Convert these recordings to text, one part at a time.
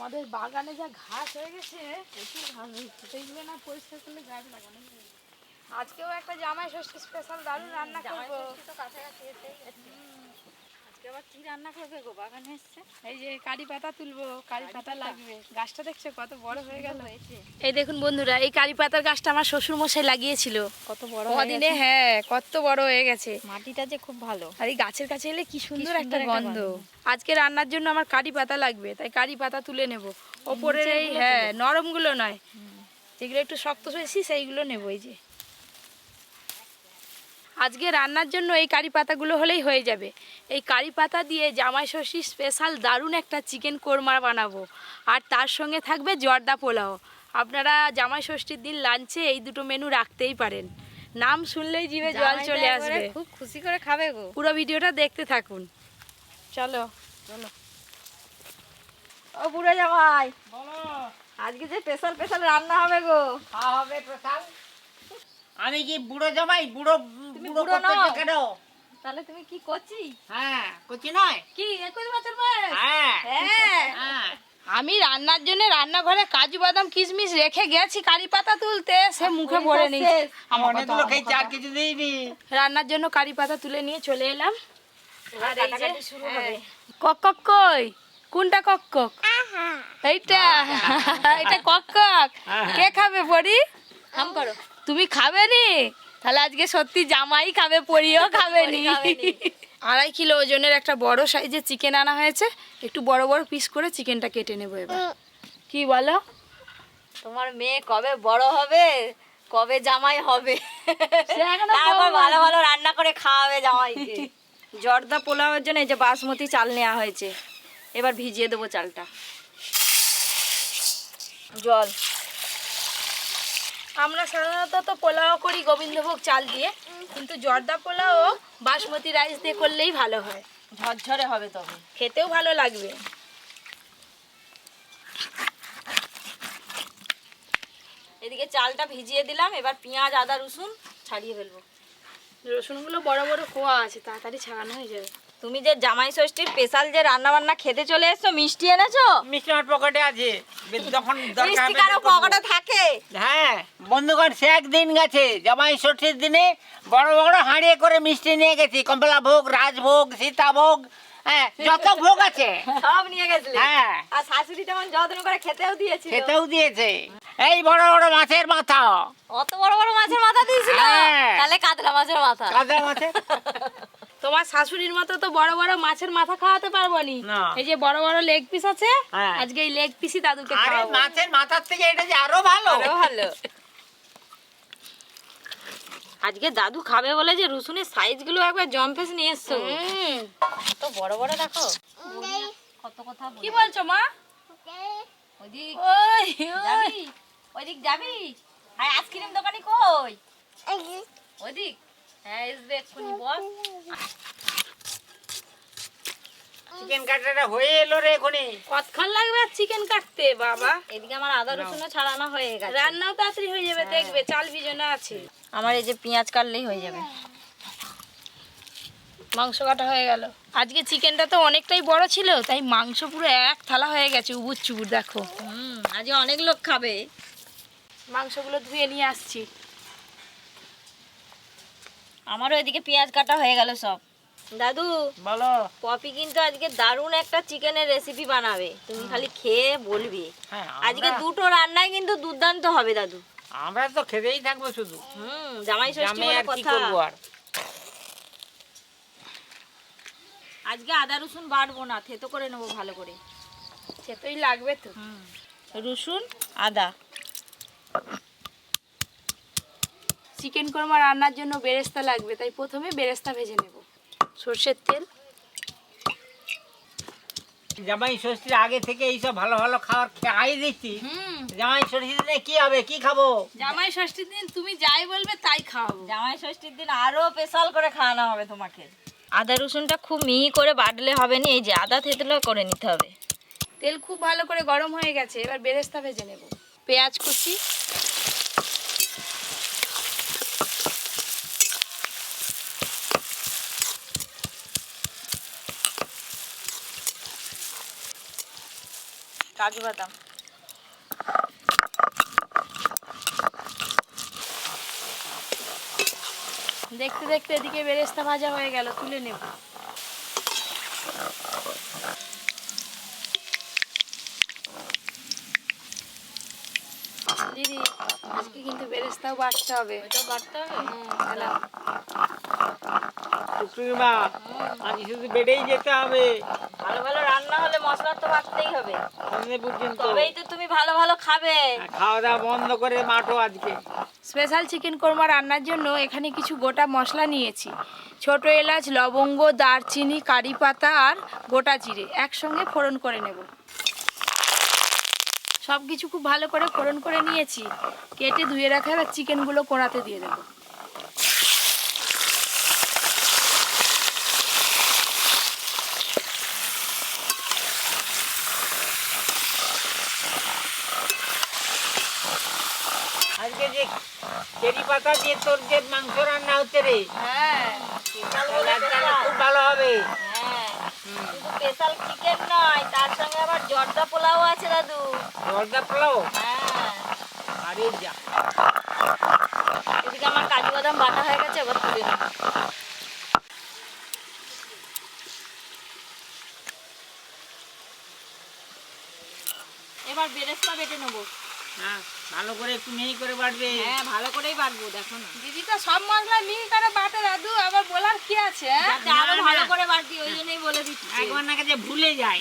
আমাদের বাগানে যা ঘাস হয়ে গেছে, প্রচুর ঘাস হয়েছে, সেইগুলো না পরিষ্কার করলে গাছ লাগানো যাবে। আজকেও একটা জামাই ষষ্ঠী স্পেশাল দারুণ রান্না করবো। আজকে আবার কি রান্না করবে গো? বাগানে এসছে, এই যে কারি পাতা তুলবো, কারি পাতা লাগবে। গাছটা দেখছো কত বড় হয়ে গেল। এই দেখুন বন্ধুরা, এই কারি পাতার গাছটা আমার শ্বশুর মশাই লাগিয়েছিল কত বড় কদিনে। হ্যাঁ, কত বড় হয়ে গেছে। মাটিটা যে খুব ভালো। আর এই গাছের কাছে এলে কি সুন্দর একটা একটা গন্ধ। আজকে রান্নার জন্য আমার কারি পাতা লাগবে, তাই কারি পাতা তুলে নেব। ওপরের এই নরমগুলো নয়, যেগুলো একটু শক্ত হয়েছি সেইগুলো নেবো। এই যে আজকে রান্নার জন্য এই কারি পাতাগুলো হলেই হয়ে যাবে। এই কারি পাতা দিয়ে জামাই ষষ্ঠীর স্পেশাল দারুণ একটা চিকেন কোরমা বানাবো, আর তার সঙ্গে থাকবে জর্দা পোলাও। আপনারা জামাই ষষ্ঠীর দিন লাঞ্চে এই দুটো মেনু রাখতেই পারেন। নাম শুনলেই জিভে জল চলে আসবে। খুব খুশি করে খাবে গো। পুরো ভিডিওটা দেখতে থাকুন। চলো চলো। ও বুড়ো জামাই, বলো আজকে যে স্পেশাল রান্না হবে গো। হবে স্পেশাল। আমি কি বুড়ো জামাই? বুড়ো বুড়ো বুড়ো নও। করতেছো কেন? তাহলে তুমি কি করছি? হ্যাঁ, করছি নয়। কি 21 বছর বয়স? হ্যাঁ হ্যাঁ, হ্যাঁ। আমি রান্নার জন্য রান্নাঘরে কাজু বাদাম কিশমিশ রেখে গেছি কারি পাতা তুলতে, সে মুখে ভরে নিয়েছে। আমার কথা, অনেকগুলো আমার খেয়েছি, কথা। আর কিছু দিইনি। রান্নার জন্য কারি পাতা তুলে নিয়ে চলে এলাম। আর এই যে কাটাকাটি শুরু হবে। কক কক কই, কোনটা কক কক? এইটা এটা কক কক। কে খাবে পরি? হাম করো। তুমি খাবে নি? তাহলে আজকে সত্যি জামাই খাবে, পরিও খাবে নি। 2.5 কিলো ওজনের একটা বড় সাইজের চিকেন আনা হয়েছে। একটু বড় বড় পিস করে চিকেনটা কেটে নেবো এবার। কি বলো? তোমার মেয়ে কবে বড় হবে, কবে জামাই হবে, সে এখনো তারপর বউ ভালো ভালো রান্না করে খাওয়াবে জামাইকে। জর্দা পোলাওয়ের জন্য এই যে বাসমতি চাল নেওয়া হয়েছে, এবার ভিজিয়ে দেবো চালটা। জল। আমরা সাধারণত তো পোলাও করি গোবিন্দভোগ চাল দিয়ে, কিন্তু জর্দা পোলাও বাসমতি রাইস দিয়ে করলেই ভালো হয়, ঝরঝরে হবে তবে। খেতেও ভালো লাগবে। এদিকে চালটা ভিজিয়ে দিলাম, এবার পেঁয়াজ আদা রসুন ছাড়িয়ে ফেলবো। রসুনগুলো বড় বড় কোয়া আছে, তাড়াতাড়ি ছাড়ানো হয়ে যাবে। তুমি যে জামাই ষষ্ঠীর স্পেশাল যে রান্না বান্না খেতে চলে এসছো, মিষ্টি এনেছো? মিষ্টি আমার পকেটে আছে, যখন দরকার মিষ্টি হবে কারো বের করবো। পকেটে থাকে? হ্যাঁ বন্ধুগণ, সে একদিন গেছে জামাই ষষ্ঠীর দিনে বড় বড় হাঁড়িয়ে করে মিষ্টি নিয়ে গেছি। কমলা ভোগ, রাজভোগ, সীতাভোগ, হ্যাঁ যত ভোগ আছে সব নিয়ে গেছিলে? হ্যাঁ। আর শাশুড়ি তেমন যত্ন করে খেতেও দিয়েছিল। খেতেও দিয়েছে। এই বড় বড় মাছের মাথা, অত বড় বড় মাছের মাথা দিয়েছিল? হ্যাঁ। তাহলে কাতলা মাছের মাথা। কাঁচা মাছের। তোমার শাশুড়ির মতো তো বড় বড় মাছের মাথা খাওয়াতে পারবো নি। না। এই যে বড় বড় লেগ পিস আছে, হ্যাঁ। আজকে এই লেগ পিসই দাদুকে আরে খাওয়াবো। মাছের মাথার থেকে এটা যে আরো ভালো। আরো ভালো। আজকে দাদু খাবে বলে যে রসুনের সাইজ গুলো একবার জম্পেস নিয়ে এসছো। এত বড় বড় দেখো। কত কথা কি বলছো মা? ওইদিক ওই যাবি? ওইদিক যাবি? আর আইসক্রিম দোকানি কই? ওইদিক? হ্যাঁ আসবে এক্ষুনি, বল। চিকেন কাটাটা হয়ে এলো রে এখনই। কতক্ষণ লাগবে চিকেন কাটতে বাবা? এদিকে আমার আদা রসুনও ছাড়ানো হয়ে গেছে। রান্নাও তাড়াতাড়ি হয়ে যাবে, দেখবে চাল ভিজানো আছে। আমার এই যে পেঁয়াজ কাটলেই হয়ে যাবে। মাংস কাটা হয়ে গেল। আজকে চিকেনটা তো অনেকটাই বড় ছিল, তাই মাংস পুরো এক থালা হয়ে গেছে, উবুর চুবুর। দেখো আজকে অনেক লোক খাবে। মাংসগুলো ধুয়ে নিয়ে আসছি। আমারও এদিকে পেঁয়াজ কাটা হয়ে গেল সব। দাদু, বলো। পপি কিন্তু আজকে দারুণ একটা চিকেনের রেসিপি বানাবে, তুমি খালি খেয়ে বলবি। হ্যাঁ, আজকে দুটো রান্নাই কিন্তু দুর্দান্ত হবে দাদু। আমরা তো খেতেই থাকবো শুধু। জামাই ষষ্ঠী জামে বলে আর কি কথা। করবো আর। আজকে আদা রসুন বাড়বো না, থেতো করে নেবো ভালো করে। সেটাই লাগবে তো। রসুন আদা। চিকেন কোরমা রান্নার জন্য বেরেস্তা লাগবে, তাই প্রথমে বেরেস্তা ভেজে নেব। সর্ষের তেল। জামাই ষষ্ঠীর আগে থেকে এইসব ভালো ভালো খাবার খাই দিচ্ছি। জামাই ষষ্ঠীর দিনে কি হবে, কি খাবো? জামাই ষষ্ঠীর দিন তুমি যাই বলবে তাই খাওয়াবো। জামাই ষষ্ঠীর দিন আরো স্পেশাল করে খাওয়ানো হবে তোমাকে। আদা রসুনটা খুব মিহি করে বাটলে হবে না, এই যে আদা থেতলো করে নিতে হবে। তেল খুব ভালো করে গরম হয়ে গেছে, এবার বেরেস্তা ভেজে নেব। পেঁয়াজ কুচি, কাজু বাদাম। দেখতে দেখতে এদিকে বেরেস্তা ভাজা হয়ে গেল, তুলে নেব। দিদি আজকে কিন্তু বেরেস্তাও বাটতে হবে। ওইটাও বাটতে হবে। তাহলে টুকটুকি মা, আজ শুধু বেড়েই যেতে হবে ভালো ভালো রান্না হলে মশলা তো বাটতেই হবে, সন্ধে পর্যন্ত। তবেই তো তুমি ভালো ভালো খাবে। আর খাওয়া দাওয়া বন্ধ করে মাঠো আজকে। স্পেশাল চিকেন কোরমা রান্নার জন্য এখানে কিছু গোটা মশলা নিয়েছি। ছোট এলাচ, লবঙ্গ, দারচিনি, কারি পাতা আর গোটা জিরে একসঙ্গে ফোড়ন করে নেব। সব কিছু খুব ভালো করে ফোড়ন করে নিয়েছি। কেটে ধুয়ে রাখা এবার চিকেনগুলো কোড়াতে দিয়ে দেবো। আজকে যে চেরি পাতা দিয়ে তোর যে মাংস রান্না হচ্ছে রে, হ্যাঁ, তাহলে খুব ভালো হবে। হ্যাঁ, শুধু স্পেশাল চিকেন নয়, তার সঙ্গে আবার জর্দা পোলাও আছে দাদু। জর্দা পোলাও, হ্যাঁ, আরে যা। এদিকে আমার কাজু বাদাম বাটা হয়ে গেছে, এবার তুলে নেব। এবার বেরেস্তা বেটে নেবো। হ্যাঁ, ভালো করে একটু মিহি করে বাটবে। হ্যাঁ, ভালো করেই বাটবো, দেখো না। দিদি তো সব মশলা মিহি করে বাটে দাদু, আবার বলার কি আছে? যাতে আরো ভালো করে বাটি, ওই জন্যই বলে দিচ্ছি। একবার না কাছে ভুলে যায়।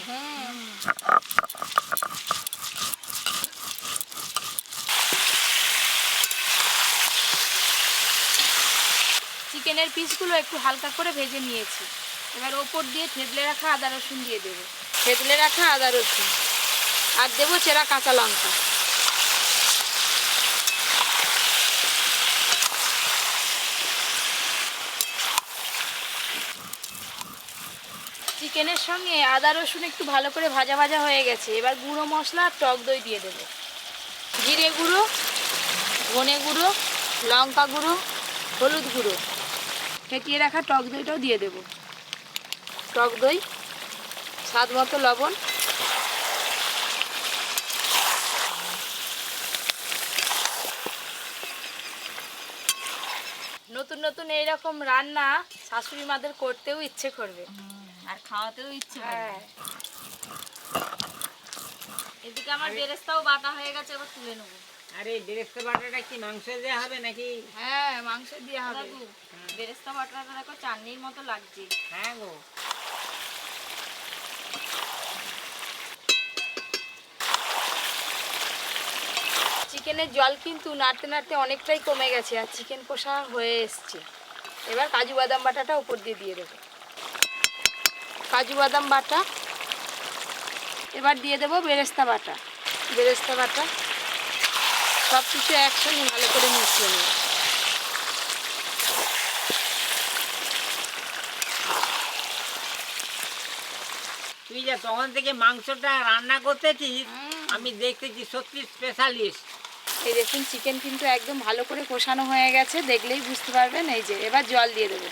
চিকেনের পিসগুলো একটু হালকা করে ভেজে নিয়েছি। এবার ওপর দিয়ে থেতলে রাখা আদা রসুন দিয়ে দেবো। থেতলে রাখা আদা রসুন আর দেবো চেরা কাঁচা লঙ্কা। চিকেনের সঙ্গে আদা রসুন একটু ভালো করে ভাজা ভাজা হয়ে গেছে। এবার গুঁড়ো মশলা আর টক দই দিয়ে দেবো। জিরে গুঁড়ো, ধনে গুঁড়ো, লঙ্কা গুঁড়ো, হলুদ গুঁড়ো, ফেটিয়ে রাখা টক দইটাও দিয়ে দেবো। টক দই, স্বাদ মতো লবণ। নতুন নতুন এইরকম রান্না শাশুড়ি মাদের করতেও ইচ্ছে করবে, আর খাওয়াতেও ইচ্ছে হবে। হ্যাঁ। এদিকে আমার বেরেস্তাও বাটা হয়ে গেছে, এবার তুলে নেবো। আরে বেরেস্তা বাটাটা কি মাংস দেওয়া হবে নাকি? হ্যাঁ, মাংস দেওয়া হবে। দাদু, বেরেস্তা বাটাটা দেখো চাটনির মতো লাগছে। হ্যাঁ গো। চিকেনের জল কিন্তু নাড়তে নাড়তে অনেকটাই কমে গেছে আর চিকেন কষা হয়ে এসছে। এবার কাজু বাদাম বাটাটা উপর দিয়ে দিয়ে দেবো। কাজু বাদাম বাটা, এবার দিয়ে দেবো বেরেস্তা বাটা। বেরেস্তা বাটা সব কিছু একসঙ্গে ভালো করে মিশিয়ে নেব। তুই যা তখন থেকে মাংসটা রান্না করতেছিস, আমি দেখতেছি সত্যি স্পেশালিস্ট। এই দেখুন চিকেন কিন্তু একদম ভালো করে কষানো হয়ে গেছে, দেখলেই বুঝতে পারবেন। এই যে এবার জল দিয়ে দেবো।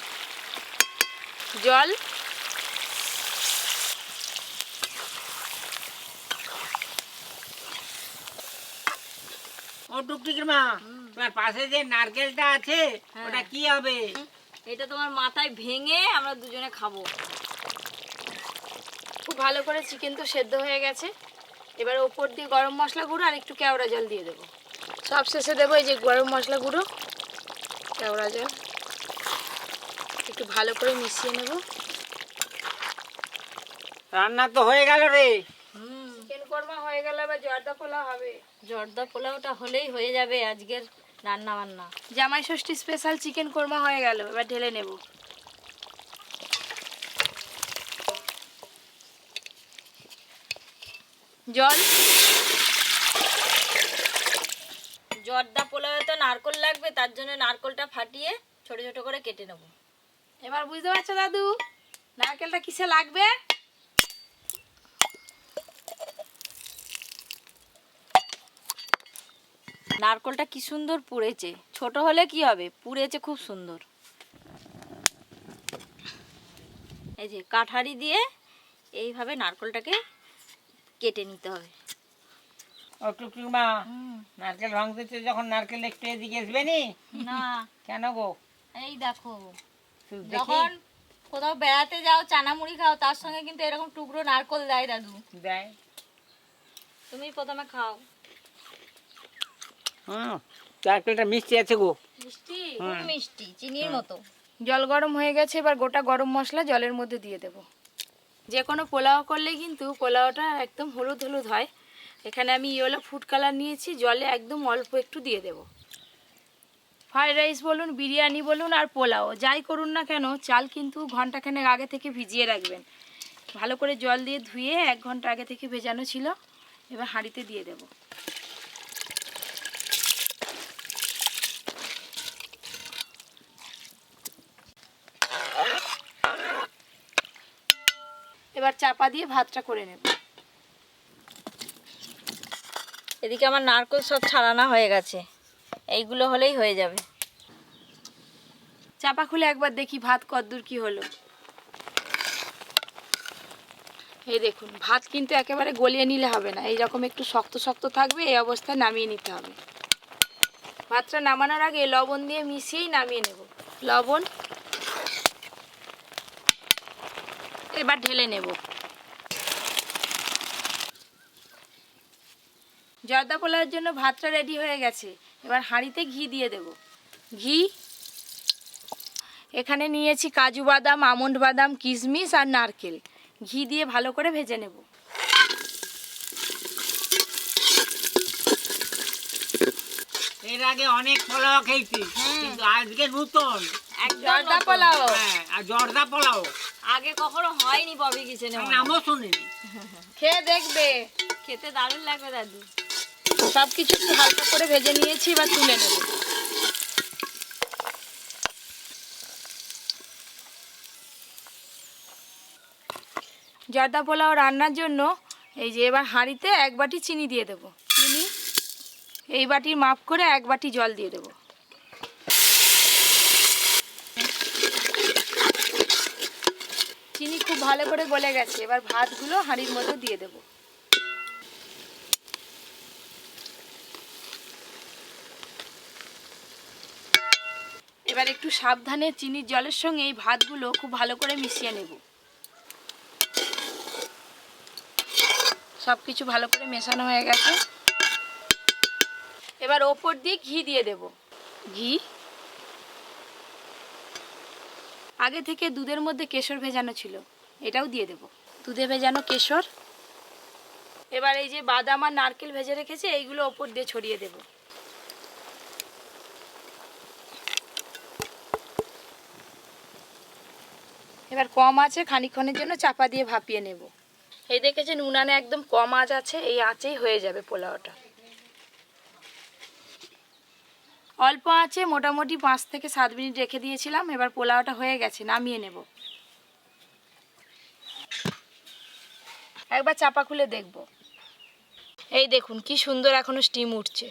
জল, ও টুকটুকির মা, তোমার পাশে যে নারকেলটা আছে ওটা কি হবে? এটা তোমার মাথায় ভেঙে আমরা দুজনে খাবো। খুব ভালো করে চিকেন তো সেদ্ধ হয়ে গেছে। এবার ওপর দিয়ে গরম মশলা গুঁড়ো আর একটু কেওড়া জল দিয়ে দেবো। সব শেষে দেবো এই যে গরম মশলা গুঁড়ো, কেওড়া জল, একটু ভালো করে মিশিয়ে নেব। রান্না তো হয়ে গেল রে। চিকেন কোরমা হয়ে গেলে এবার জর্দা পোলাও হবে। জর্দা পোলাওটা হলেই হয়ে যাবে আজকের রান্না বান্না। জামাই ষষ্ঠী স্পেশাল চিকেন কোরমা হয়ে গেল, এবার ঢেলে নেব। জল, জর্দা পোলাওয়ে তো নারকোল লাগবে, তার জন্য নারকোলটা ফাটিয়ে ছোট ছোট করে কেটে নেব। এবার বুঝতে পারছো দাদু নারকেলটা কিসে লাগবে? নারকোলটা কি সুন্দর পুড়েছে, ছোট হলে কি হবে, পুড়েছে খুব সুন্দর। এই যে কাঠারি দিয়ে এইভাবে নারকোলটাকে কেটে নিতে হবে। ও টুকটুক মা, নারকেল ভাঙতেছে যখন নারকেল একটু এদিকে আসবে নি? না কেন গো? এই দেখো, শুধু দেখি যখন কোথাও বেড়াতে যাও চানা মুড়ি খাও তার সঙ্গে কিন্তু এরকম টুকরো নারকল দেয় দাদু। দেয়। তুমি প্রথমে খাও। নারকেলটা মিষ্টি আছে গো। মিষ্টি, খুব মিষ্টি, চিনির মতো। জল গরম হয়ে গেছে, এবার গোটা গরম মশলা জলের মধ্যে দিয়ে দেব। যে কোনো পোলাও করলে কিন্তু পোলাওটা একদম হলুদ হলুদ হয়। এখানে আমি ইয়েলো ফুড কালার নিয়েছি, জলে একদম অল্প একটু দিয়ে দেব। ফ্রাইড রাইস বলুন, বিরিয়ানি বলুন আর পোলাও যাই করুন না কেন, চাল কিন্তু ঘন্টাখানেক আগে থেকে ভিজিয়ে রাখবেন। ভালো করে জল দিয়ে ধুয়ে 1 ঘন্টা আগে থেকে ভেজানো ছিল। এবার হাঁড়িতে দিয়ে দেব। এবার চাপা দিয়ে ভাতটা করে নেব। এদিকে আমার নারকল সব ছাড়ানো হয়ে গেছে, এইগুলো হলেই হয়ে যাবে। চাপা খুলে একবার দেখি ভাত কতদূর কি হলো। এই দেখুন, ভাত কিন্তু একেবারে গলিয়ে নিলে হবে না, এইরকম একটু শক্ত শক্ত থাকবে। এই অবস্থায় নামিয়ে নিতে হবে। ভাতটা নামানোর আগে লবণ দিয়ে মিশিয়েই নামিয়ে নেব। লবণ, এবার ঢেলে নেব। জর্দা পোলাওয়ের জন্য ভাতটা রেডি হয়ে গেছে। এবার হাঁড়িতে ঘি দিয়ে দেব। ঘি এখানে নিয়েছি কাজু বাদাম, আমন্ড বাদাম, কিশমিশ আর নারকেল। ঘি দিয়ে ভালো করে ভেজে নেব। এর আগে অনেক পোলাও খেয়েছি, কিন্তু আজকে নতুন। জর্দা পোলাও, হ্যাঁ, আর জর্দা পোলাও আগে কখনো হয়নি ববি কিচেনে, নামও শুনিনি। খেয়ে দেখবে, খেতে দারুণ লাগবে দাদু। সব কিছু একটু হালকা করে ভেজে নিয়েছি, এবার তুলে নেব। জর্দা পোলাও রান্নার জন্য এই যে এবার হাঁড়িতে 1 বাটি চিনি দিয়ে দেব। চিনি এই বাটির মাপ করে 1 বাটি জল দিয়ে দেব। চিনি খুব ভালো করে গলে গেছে। এবার ভাতগুলো হাঁড়ির মধ্যে দিয়ে দেব। এবার একটু সাবধানে চিনির জলের সঙ্গে এই ভাতগুলো খুব ভালো করে মিশিয়ে নেব। সব কিছু ভালো করে মেশানো হয়ে গেছে। এবার ওপর দিয়ে ঘি দিয়ে দেব। ঘি আগে থেকে দুধের মধ্যে কেশর ভেজানো ছিল, এটাও দিয়ে দেব। দুধে ভেজানো কেশর। এবার এই যে বাদাম আর নারকেল ভেজে রেখেছি, এইগুলো ওপর দিয়ে ছড়িয়ে দেব। এবার কম আছে খানিকক্ষণের জন্য চাপা দিয়ে ভাপিয়ে নেব। এই দেখেছেন উনানে একদম কম আঁচ আছে, এই আঁচেই হয়ে যাবে পোলাওটা। অল্প আঁচে মোটামুটি 5 থেকে 7 মিনিট রেখে দিয়েছিলাম। এবার পোলাওটা হয়ে গেছে, নামিয়ে নেব। একবার চাপা খুলে দেখব। এই দেখুন কি সুন্দর এখনো স্টিম উঠছে।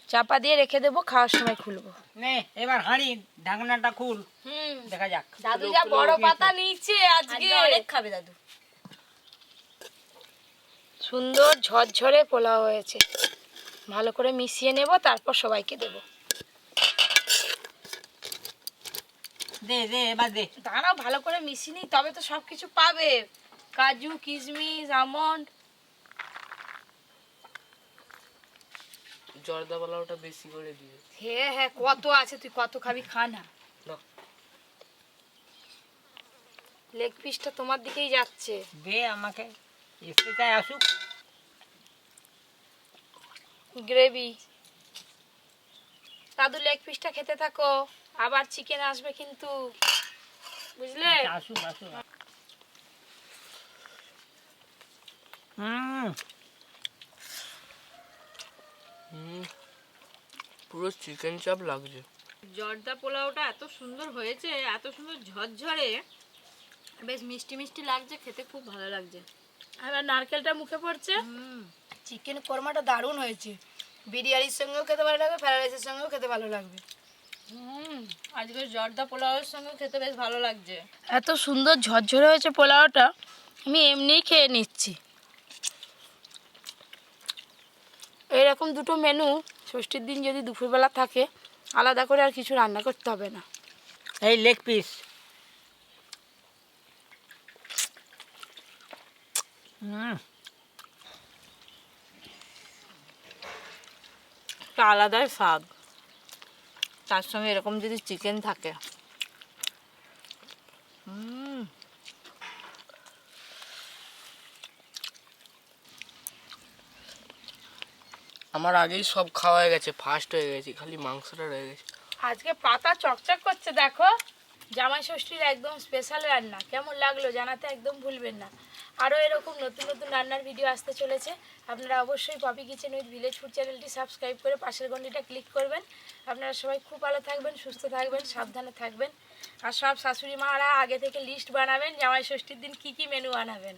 চাপা দিয়ে রেখে দেবো, খাওয়ার সময় খুলবো। নে এবার হাঁড়ি ঢাকনাটা খুল, দেখা যাক। দাদু যা বড় পাতা নিচে আজকে অনেক খাবে দাদু। সুন্দর ঝরঝরে পোলাও হয়েছে। ভালো করে মিশিয়ে নেব, তারপর সবাইকে দেব। দে দে এবার দে। দাঁড়াও, ভালো করে মিশিয়ে নিই, তবে তো সব কিছু পাবে। কাজু, কিশমিশ, আমন্ড। জর্দা পোলাওটা বেশি করে দিবে। হ্যাঁ হ্যাঁ, কত আছে, তুই কত খাবি, খা না। নাও। লেগ পিসটা তোমার দিকেই যাচ্ছে। দে আমাকে, এসে তাই আসুক। গ্রেভি। দাদু লেগ পিসটা খেতে থাকো, আবার চিকেন আসবে কিন্তু, বুঝলে? আসুক আসুক। হুম, পুরো চিকেন চাপ লাগছে। জর্দা পোলাওটা এত সুন্দর হয়েছে, এত সুন্দর ঝরঝরে, বেশ মিষ্টি মিষ্টি লাগছে, খেতে খুব ভালো লাগছে। এবার নারকেলটা মুখে পড়ছে। চিকেন কোরমাটা দারুণ হয়েছে। বিরিয়ানির সঙ্গেও খেতে ভালো লাগবে, ফ্রাইড রাইসের সঙ্গেও খেতে ভালো লাগবে। আজকে জর্দা পোলাওয়ের সঙ্গে খেতে বেশ ভালো লাগছে। এত সুন্দর ঝরঝরে হয়েছে পোলাওটা, আমি এমনিই খেয়ে নিচ্ছি। এরকম দুটো মেনু ষষ্ঠীর দিন যদি দুপুরবেলা থাকে, আলাদা করে আর কিছু রান্না করতে হবে না। এই লেগ পিস। একটা আলাদাই স্বাদ, তার সঙ্গে এরকম যদি চিকেন থাকে। আমার আগেই সব খাওয়া হয়ে গেছে, ফার্স্ট হয়ে গেছে, খালি মাংসটা রয়ে গেছে। আজকে পাতা চকচক করছে দেখো, জামাই ষষ্ঠীর একদম স্পেশাল রান্না। কেমন লাগলো জানাতে একদম ভুলবেন না। আরও এরকম নতুন নতুন রান্নার ভিডিও আসতে চলেছে। আপনারা অবশ্যই Poppy kitchen with village food চ্যানেলটি সাবস্ক্রাইব করে পাশের ঘন্টিটা ক্লিক করবেন। আপনারা সবাই খুব ভালো থাকবেন, সুস্থ থাকবেন, সাবধানে থাকবেন। আর সব শাশুড়ি মারা আগে থেকে লিস্ট বানাবেন জামাই ষষ্ঠীর দিন কী কী মেনু বানাবেন।